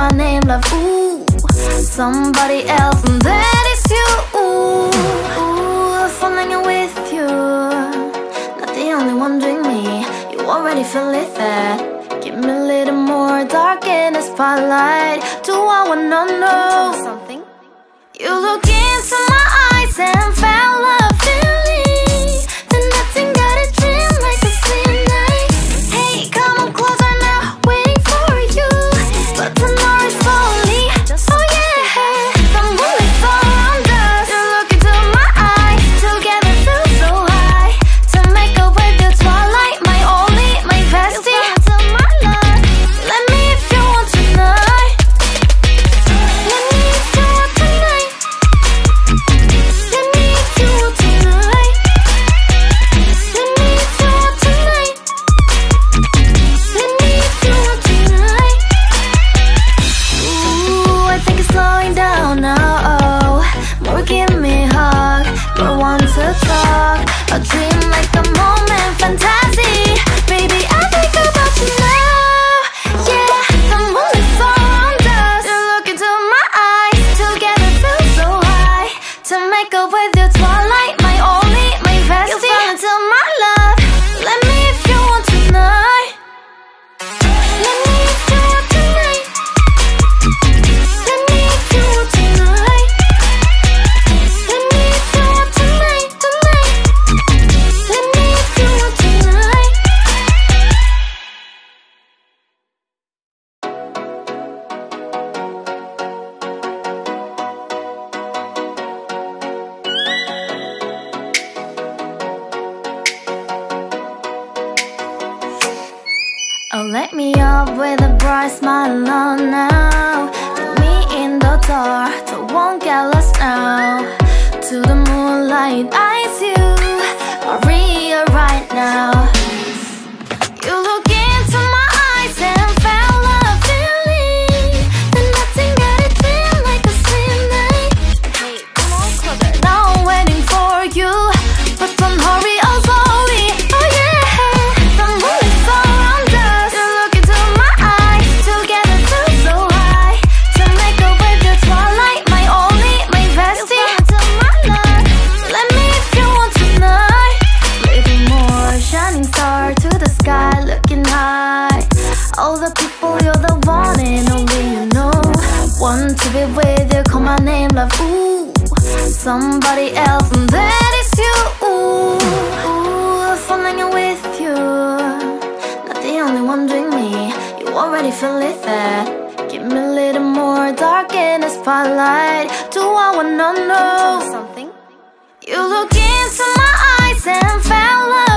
my name, love. Ooh, somebody else, and that is you. Ooh, falling in with you. Not the only one doing me. You already feel it there. Give me a little more dark in the spotlight. Do I wanna know something? You look into my eyes and fell love feeling. Then nothing got a dream like a same night. Hey, come on closer now, waiting for you. But the door is slowly. Oh yeah, the moonlight's all around us. You look into my eyes, together feel so high. To make up with the twilight, my only, my bestie. To my love, let me if you want tonight. Let me if you want tonight. Let me if you want tonight. Let me if you want tonight. Let me if you want tonight. Ooh, I think it's slowing down now. Oh, more give me a hug, more want to talk. A dream like a moment, fantasy. Baby, I think about you now. Yeah, the moonlight's all around us. You look into my eyes, together feel so high. To make up with your twilight, my only, my bestie. You fall into my love. Let me if you want tonight. Let me if you want tonight. Let me if you want tonight. Let me if you want tonight, tonight. Let me if you want tonight. Oh, let me up with a bright smile on now. Let me in the dark, so won't get lost now. To the moonlight, eyes you, Maria right now. You look into my eyes and fell love feeling. Then nothing got a dream like a same night. Hey, come on closer. Now I'm waiting for you, but don't hurry, oh slowly. Oh yeah, the moonlight's all around us. You look into my eyes, together feel so high. To make up with your twilight, my only, my bestie. To my love, let me if you want tonight. Little more shining star to the sky, looking high. All the people, you're the one and only you know. Want to be with you, call my name, love. Ooh, somebody else, and that is you. Ooh, falling in with you. Not the only one doing me. You already feel it there. Give me a little more dark in the spotlight. Do I wanna know something? You look into my eyes and fell love